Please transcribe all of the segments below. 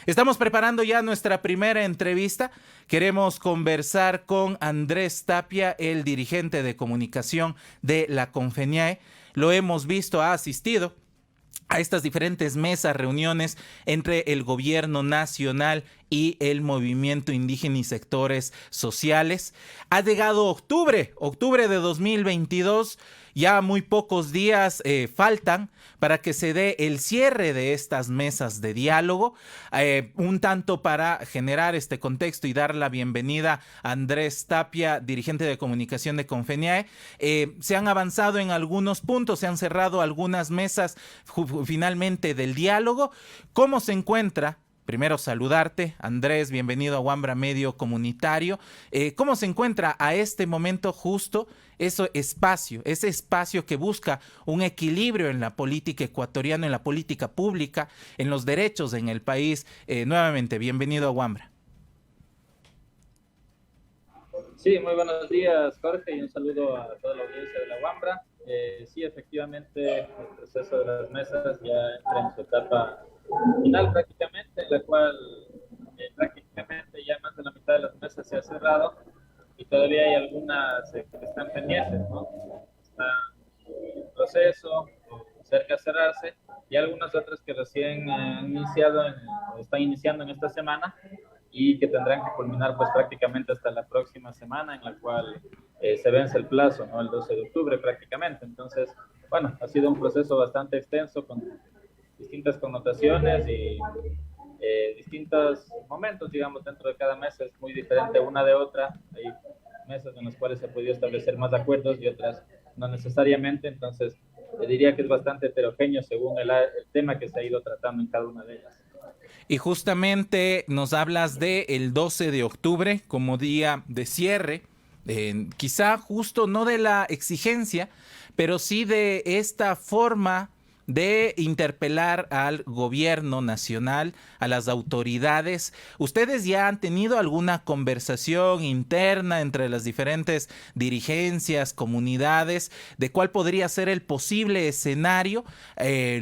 Estamos preparando ya nuestra primera entrevista. Queremos conversar con Andrés Tapia, el dirigente de comunicación de la Confeñae. Lo hemos visto, ha asistido a estas diferentes mesas, reuniones entre el gobierno nacional y el movimiento indígena y sectores sociales. Ha llegado octubre de 2022, ya muy pocos días faltan para que se dé el cierre de estas mesas de diálogo, un tanto para generar este contexto y dar la bienvenida a Andrés Tapia, dirigente de comunicación de Confeñae. Se han avanzado en algunos puntos, se han cerrado algunas mesas finalmente del diálogo. ¿Cómo se encuentra? Primero saludarte, Andrés, bienvenido a Wambra Medio Comunitario. ¿Cómo se encuentra a este momento justo ese espacio que busca un equilibrio en la política ecuatoriana, en la política pública, en los derechos en el país? Nuevamente, bienvenido a Wambra. Sí, muy buenos días, Jorge, y un saludo a toda la audiencia de la Wambra. Sí, efectivamente, el proceso de las mesas ya entra en su etapa final prácticamente, en la cual prácticamente ya más de la mitad de las mesas se ha cerrado y todavía hay algunas que están pendientes, ¿no? Está en proceso, cerca de cerrarse, y algunas otras que recién están iniciando en esta semana y que tendrán que culminar pues prácticamente hasta la próxima semana, en la cual se vence el plazo, ¿no? El 12 de octubre prácticamente. Entonces, bueno, ha sido un proceso bastante extenso con distintas connotaciones y distintos momentos, digamos, dentro de cada mesa es muy diferente una de otra. Hay mesas en las cuales se ha podido establecer más acuerdos y otras no necesariamente, entonces diría que es bastante heterogéneo según el tema que se ha ido tratando en cada una de ellas. Y justamente nos hablas de el 12 de octubre como día de cierre, quizá justo no de la exigencia, pero sí de esta forma de interpelar al gobierno nacional, a las autoridades. ¿Ustedes ya han tenido alguna conversación interna entre las diferentes dirigencias, comunidades, de cuál podría ser el posible escenario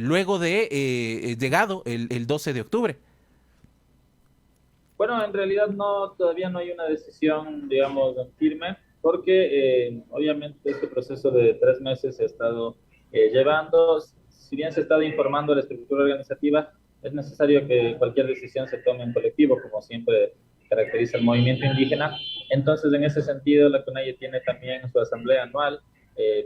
luego de llegado el 12 de octubre? Bueno, en realidad todavía no hay una decisión, digamos, firme, porque obviamente este proceso de 3 meses se ha estado llevando. Si bien se ha estado informando la estructura organizativa, es necesario que cualquier decisión se tome en colectivo, como siempre caracteriza el movimiento indígena. Entonces, en ese sentido, la CONAIE tiene también su asamblea anual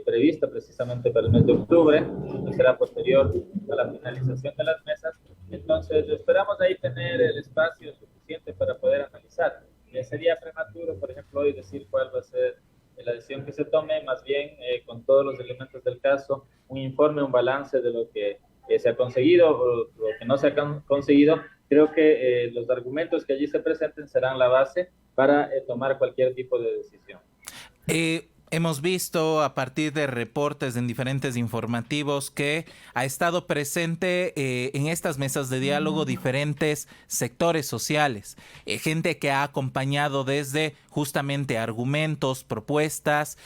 prevista precisamente para el mes de octubre, que será posterior a la finalización de las mesas. Entonces, esperamos ahí tener el espacio suficiente para poder analizar. Sería prematuro, por ejemplo, hoy decir cuál va a ser la decisión que se tome, más bien con todos los elementos del caso, un informe, un balance de lo que se ha conseguido o lo que no se ha conseguido. Creo que los argumentos que allí se presenten serán la base para tomar cualquier tipo de decisión. Hemos visto a partir de reportes en diferentes informativos que ha estado presente en estas mesas de diálogo diferentes sectores sociales, gente que ha acompañado desde justamente argumentos, propuestas.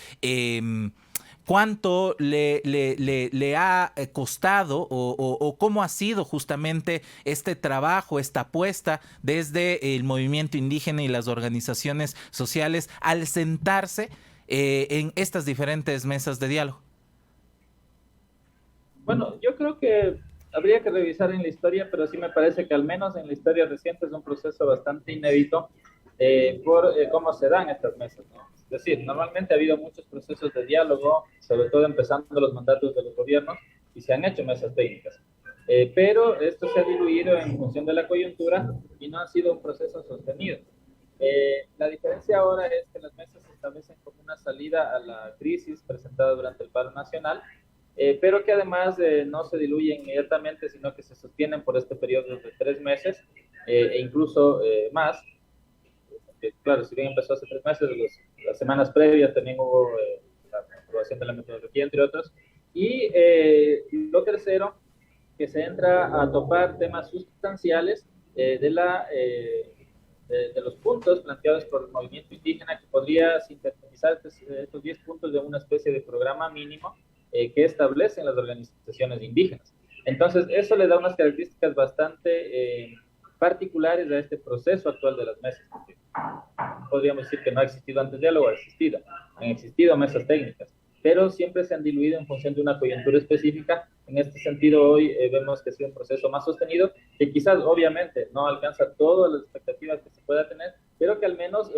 ¿Cuánto le ha costado o cómo ha sido justamente este trabajo, esta apuesta desde el movimiento indígena y las organizaciones sociales al sentarse en estas diferentes mesas de diálogo? Bueno, yo creo que habría que revisar en la historia, pero sí me parece que al menos en la historia reciente es un proceso bastante inédito por cómo se dan estas mesas, ¿no? Es decir, normalmente ha habido muchos procesos de diálogo, sobre todo empezando los mandatos de los gobiernos, y se han hecho mesas técnicas. Pero esto se ha diluido en función de la coyuntura y no ha sido un proceso sostenido. La diferencia ahora es que las mesas se establecen como una salida a la crisis presentada durante el paro nacional, pero que además no se diluyen inmediatamente, sino que se sostienen por este periodo de 3 meses e incluso más. Claro, si bien empezó hace 3 meses, las semanas previas también hubo la aprobación de la metodología, entre otros. Y lo tercero, que se entra a topar temas sustanciales de los puntos planteados por el movimiento indígena, que podría sintetizar estos 10 puntos de una especie de programa mínimo que establecen las organizaciones indígenas. Entonces, eso le da unas características bastante particulares a este proceso actual de las mesas. Podríamos decir que no ha existido antes diálogo, han existido mesas técnicas, pero siempre se han diluido en función de una coyuntura específica. En este sentido, hoy vemos que ha sido un proceso más sostenido, que quizás obviamente no alcanza todas las expectativas que se pueda tener, pero que al menos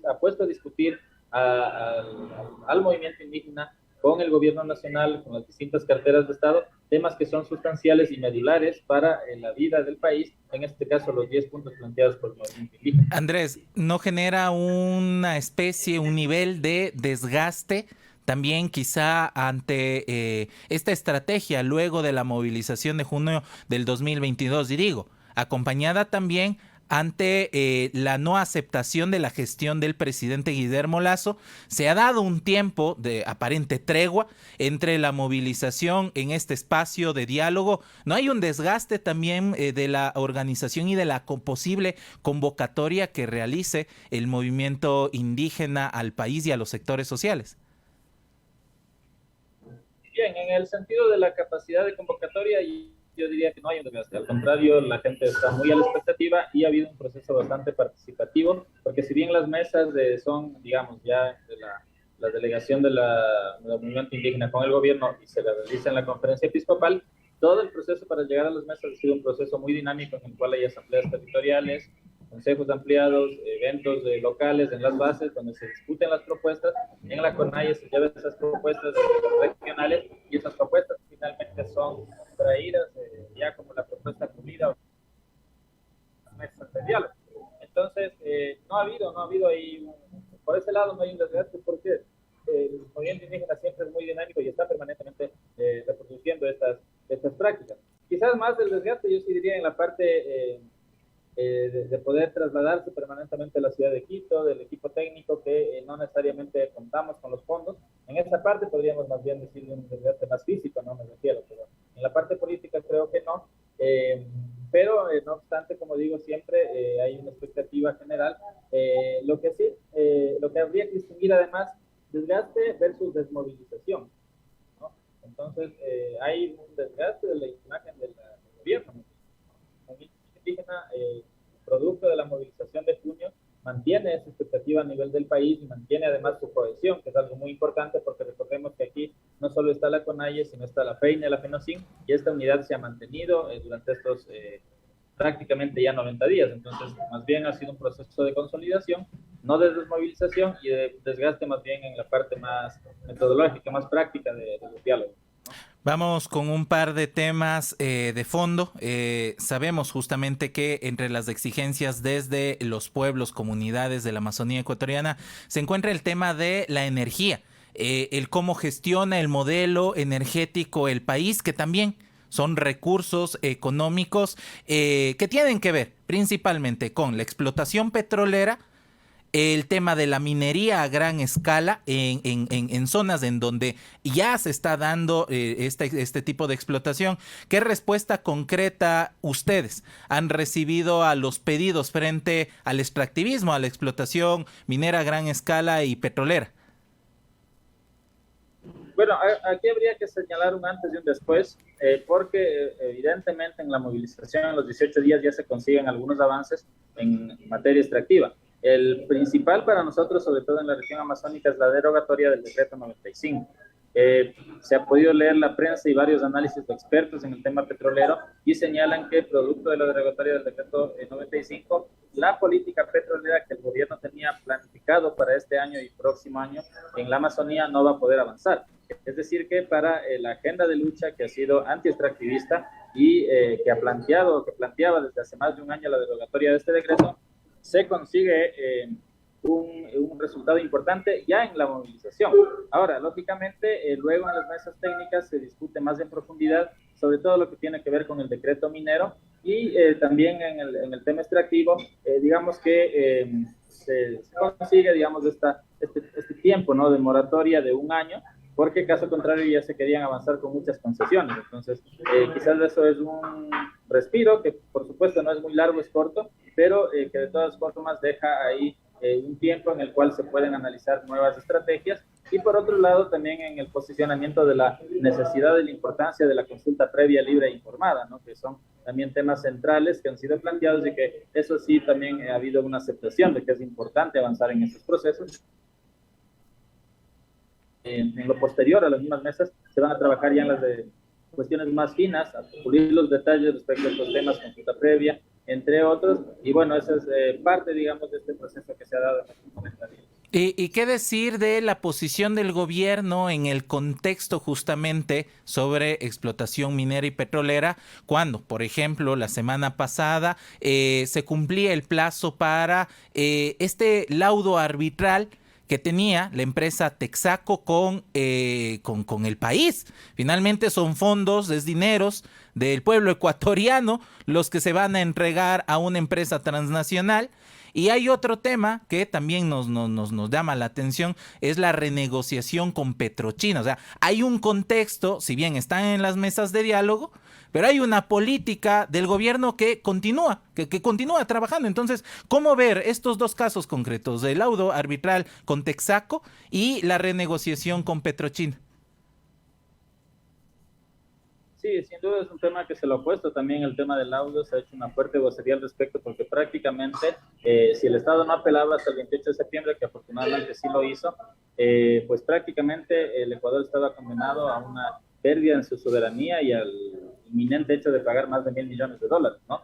ha puesto a discutir al movimiento indígena con el gobierno nacional, con las distintas carteras de Estado, temas que son sustanciales y medulares para la vida del país, en este caso los 10 puntos planteados por el movimiento indígena. Andrés, ¿no genera una especie, un nivel de desgaste también quizá ante esta estrategia luego de la movilización de junio del 2022, y digo, acompañada también ante la no aceptación de la gestión del presidente Guillermo Lasso? Se ha dado un tiempo de aparente tregua entre la movilización en este espacio de diálogo. ¿No hay un desgaste también de la organización y de la posible convocatoria que realice el movimiento indígena al país y a los sectores sociales? Bien, en el sentido de la capacidad de convocatoria, yo diría que no hay un desgaste. Al contrario, la gente está muy a la expectativa y ha habido un proceso bastante participativo, porque si bien las mesas son, digamos, ya de la delegación del movimiento indígena con el gobierno y se la realiza en la conferencia episcopal, todo el proceso para llegar a las mesas ha sido un proceso muy dinámico en el cual hay asambleas territoriales, consejos ampliados, eventos locales en las bases donde se discuten las propuestas. En la CONAIE se llevan esas propuestas regionales y esas propuestas finalmente son traídas ya como la propuesta cumplida o las mesas de diálogo. Entonces, no ha habido ahí, por ese lado no hay un desgaste porque el movimiento indígena siempre es muy dinámico y está permanentemente reproduciendo estas prácticas. Quizás más del desgaste yo sí diría en la parte de poder trasladarse permanentemente a la ciudad de Quito, del equipo técnico que no necesariamente contamos con los fondos. En esa parte podríamos más bien decir un desgaste más físico, no me refiero, pero en la parte política creo que no. Pero no obstante, como digo siempre, hay una expectativa general. Lo que habría que distinguir además, desgaste versus desmovilización, ¿no? Entonces, hay un desgaste de la imagen del gobierno. El indígena, producto de la movilización de junio, mantiene esa expectativa a nivel del país y mantiene además su cohesión, que es algo muy importante porque recordemos que aquí no solo está la CONAIE, sino está la FEINE, la FENOCIN, y esta unidad se ha mantenido durante estos prácticamente ya 90 días. Entonces, más bien ha sido un proceso de consolidación, no de desmovilización y de desgaste más bien en la parte más metodológica, más práctica de los diálogos. Vamos con un par de temas de fondo. Sabemos justamente que entre las exigencias desde los pueblos, comunidades de la Amazonía ecuatoriana, se encuentra el tema de la energía, el cómo gestiona el modelo energético el país, que también son recursos económicos que tienen que ver principalmente con la explotación petrolera, el tema de la minería a gran escala en zonas en donde ya se está dando este tipo de explotación. ¿Qué respuesta concreta ustedes han recibido a los pedidos frente al extractivismo, a la explotación minera a gran escala y petrolera? Bueno, aquí habría que señalar un antes y un después, porque evidentemente en la movilización en los 18 días ya se consiguen algunos avances en materia extractiva. El principal para nosotros, sobre todo en la región amazónica, es la derogatoria del decreto 95. Se ha podido leer la prensa y varios análisis de expertos en el tema petrolero y señalan que producto de la derogatoria del decreto 95, la política petrolera que el gobierno tenía planificado para este año y próximo año en la Amazonía no va a poder avanzar. Es decir, que para la agenda de lucha que ha sido anti-extractivista y que planteaba desde hace más de un año la derogatoria de este decreto, se consigue un resultado importante ya en la movilización. Ahora, lógicamente, luego en las mesas técnicas se discute más en profundidad sobre todo lo que tiene que ver con el decreto minero y también en el tema extractivo, digamos que se consigue, digamos, este tiempo, ¿no?, de moratoria de un año, porque caso contrario ya se querían avanzar con muchas concesiones. Entonces, quizás eso es un respiro que por supuesto no es muy largo, es corto, pero que de todas formas deja ahí un tiempo en el cual se pueden analizar nuevas estrategias y por otro lado también en el posicionamiento de la necesidad de la importancia de la consulta previa, libre e informada, ¿no? Que son también temas centrales que han sido planteados y que eso sí también ha habido una aceptación de que es importante avanzar en estos procesos. En lo posterior a las mismas mesas se van a trabajar ya en las de cuestiones más finas, a pulir los detalles respecto a estos temas, consulta previa, entre otros, y bueno, esa es parte, digamos, de este proceso que se ha dado en estos 90 días. ¿Y qué decir de la posición del gobierno en el contexto justamente sobre explotación minera y petrolera, cuando, por ejemplo, la semana pasada se cumplía el plazo para este laudo arbitral que tenía la empresa Texaco con el país? Finalmente son fondos, es dineros del pueblo ecuatoriano los que se van a entregar a una empresa transnacional. Y hay otro tema que también nos llama la atención, es la renegociación con Petrochina. O sea, hay un contexto, si bien están en las mesas de diálogo, pero hay una política del gobierno que continúa trabajando. Entonces, ¿cómo ver estos dos casos concretos, el laudo arbitral con Texaco y la renegociación con Petrochina? Sí, sin duda es un tema que se lo ha puesto también el tema del audio, se ha hecho una fuerte vocería al respecto porque prácticamente si el Estado no apelaba hasta el 28 de septiembre, que afortunadamente sí lo hizo, pues prácticamente el Ecuador estaba condenado a una pérdida en su soberanía y al inminente hecho de pagar más de $1.000 millones, ¿no?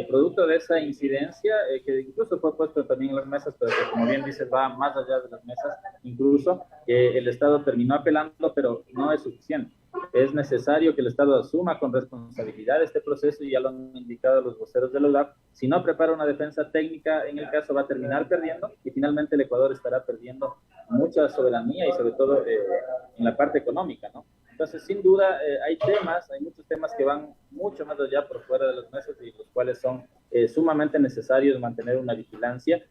Producto de esa incidencia, que incluso fue puesto también en las mesas, pero que como bien dices va más allá de las mesas, incluso el Estado terminó apelando, pero no es suficiente. Es necesario que el Estado asuma con responsabilidad este proceso y ya lo han indicado los voceros de la UDAP. Si no prepara una defensa técnica, en el caso va a terminar perdiendo y finalmente el Ecuador estará perdiendo mucha soberanía y sobre todo en la parte económica, ¿no? Entonces, sin duda, hay muchos temas que van mucho más allá por fuera de las mesas y los cuales son sumamente necesarios mantener una vigilancia.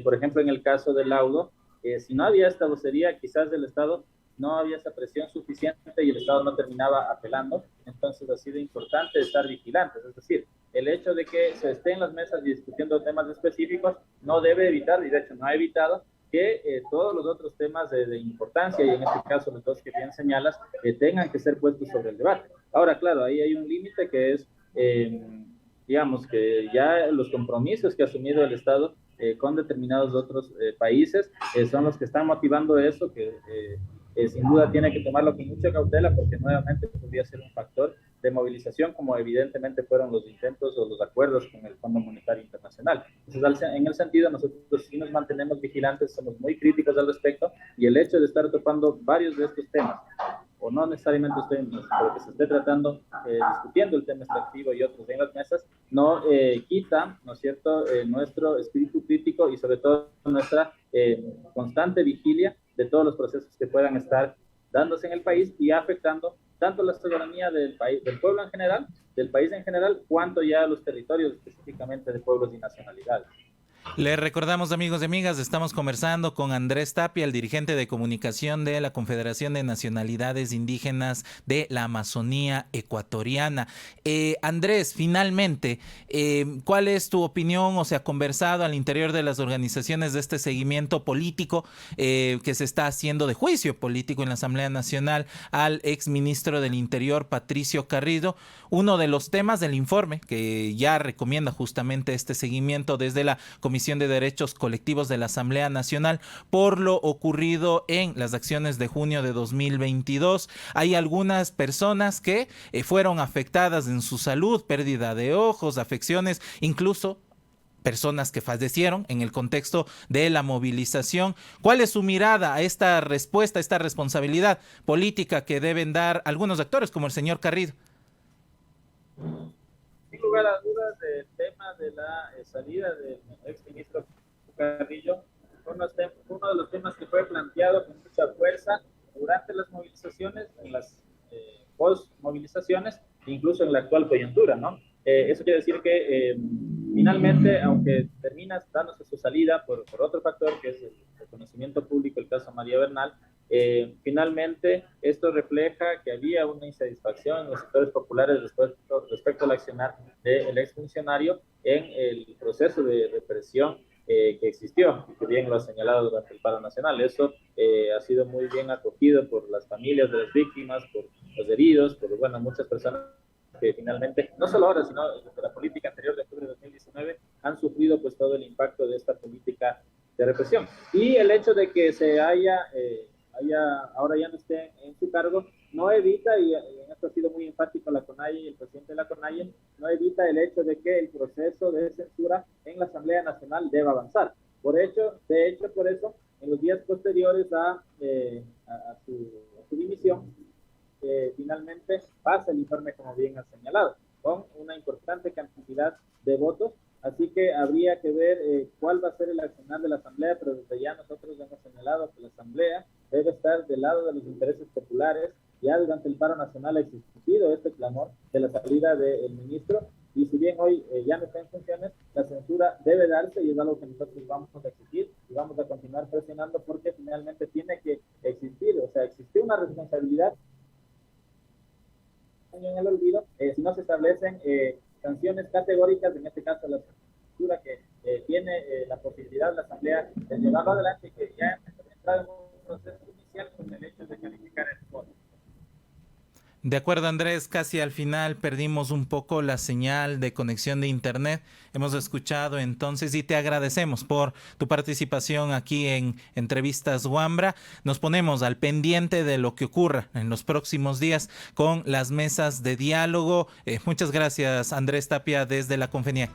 Por ejemplo, en el caso del laudo, si no había esta vocería, quizás el Estado no había esa presión suficiente y el Estado no terminaba apelando, entonces ha sido importante estar vigilantes, es decir, el hecho de que se esté en las mesas discutiendo temas específicos no debe evitar, y de hecho no ha evitado, que todos los otros temas de importancia, y en este caso los dos que bien señalas, tengan que ser puestos sobre el debate. Ahora, claro, ahí hay un límite que es, digamos, que ya los compromisos que ha asumido el Estado con determinados otros países son los que están motivando eso, que sin duda tiene que tomarlo con mucha cautela porque nuevamente podría ser un factor de movilización, como evidentemente fueron los intentos o los acuerdos con el Fondo Monetario Internacional. Entonces, en el sentido, nosotros sí nos mantenemos vigilantes, somos muy críticos al respecto, y el hecho de estar topando varios de estos temas, o no necesariamente temas, pero que se esté tratando, discutiendo el tema extractivo y otros en las mesas, no quita, ¿no es cierto?, nuestro espíritu crítico y sobre todo nuestra constante vigilia de todos los procesos que puedan estar dándose en el país y afectando tanto la soberanía del país, del pueblo en general, del país en general, cuanto ya los territorios específicamente de pueblos y nacionalidades. Les recordamos, amigos y amigas, estamos conversando con Andrés Tapia, el dirigente de comunicación de la Confederación de Nacionalidades Indígenas de la Amazonía Ecuatoriana. Andrés, finalmente, ¿cuál es tu opinión o se ha conversado al interior de las organizaciones de este seguimiento político que se está haciendo de juicio político en la Asamblea Nacional al exministro del Interior, Patricio Carrillo? Uno de los temas del informe que ya recomienda justamente este seguimiento desde la Comisión de Derechos Colectivos de la Asamblea Nacional por lo ocurrido en las acciones de junio de 2022. Hay algunas personas que fueron afectadas en su salud, pérdida de ojos, afecciones, incluso personas que fallecieron en el contexto de la movilización. ¿Cuál es su mirada a esta respuesta, a esta responsabilidad política que deben dar algunos actores como el señor Carrillo? Sin lugar a dudas, el tema de la salida del exministro Carrillo fue uno de los temas que fue planteado con mucha fuerza durante las movilizaciones, en las post-movilizaciones, incluso en la actual coyuntura, ¿no? Eso quiere decir que finalmente, aunque termina dándose su salida por otro factor, que es el reconocimiento público, el caso María Bernal, finalmente esto refleja que había una insatisfacción en los sectores populares respecto al accionar del exfuncionario en el proceso de represión que existió, que bien lo ha señalado durante el paro nacional. Eso ha sido muy bien acogido por las familias de las víctimas, por los heridos, por bueno, muchas personas que finalmente, no solo ahora, sino desde la política anterior de octubre de 2019, han sufrido pues todo el impacto de esta política de represión. Y el hecho de que se ahora ya no esté en su cargo, no evita, y en esto ha sido muy enfático la CONAIE y el presidente de la CONAIE, no evita el hecho de que el proceso de censura en la Asamblea Nacional deba avanzar. De hecho, por eso, en los días posteriores a su dimisión, finalmente pasa el informe, como bien ha señalado, con una importante cantidad de votos. Así que habría que ver cuál va a ser el accionar de la Asamblea, pero desde ya nosotros hemos señalado que la Asamblea debe estar del lado de los intereses populares. Ya durante el paro nacional ha existido este clamor de la salida del ministro, y si bien hoy ya no está en funciones, la censura debe darse, y es algo que nosotros vamos a exigir y vamos a continuar presionando, porque finalmente tiene que existir, o sea, existe una responsabilidad en el olvido si no se establecen sanciones categóricas, en este caso la censura que tiene la posibilidad de la Asamblea de llevarlo adelante, y que ya ha entrado en un proceso inicial con el hecho de calificar el voto. De acuerdo, Andrés, casi al final perdimos un poco la señal de conexión de internet. Hemos escuchado entonces y te agradecemos por tu participación aquí en Entrevistas Wambra. Nos ponemos al pendiente de lo que ocurra en los próximos días con las mesas de diálogo. Muchas gracias, Andrés Tapia, desde la CONFENIAE.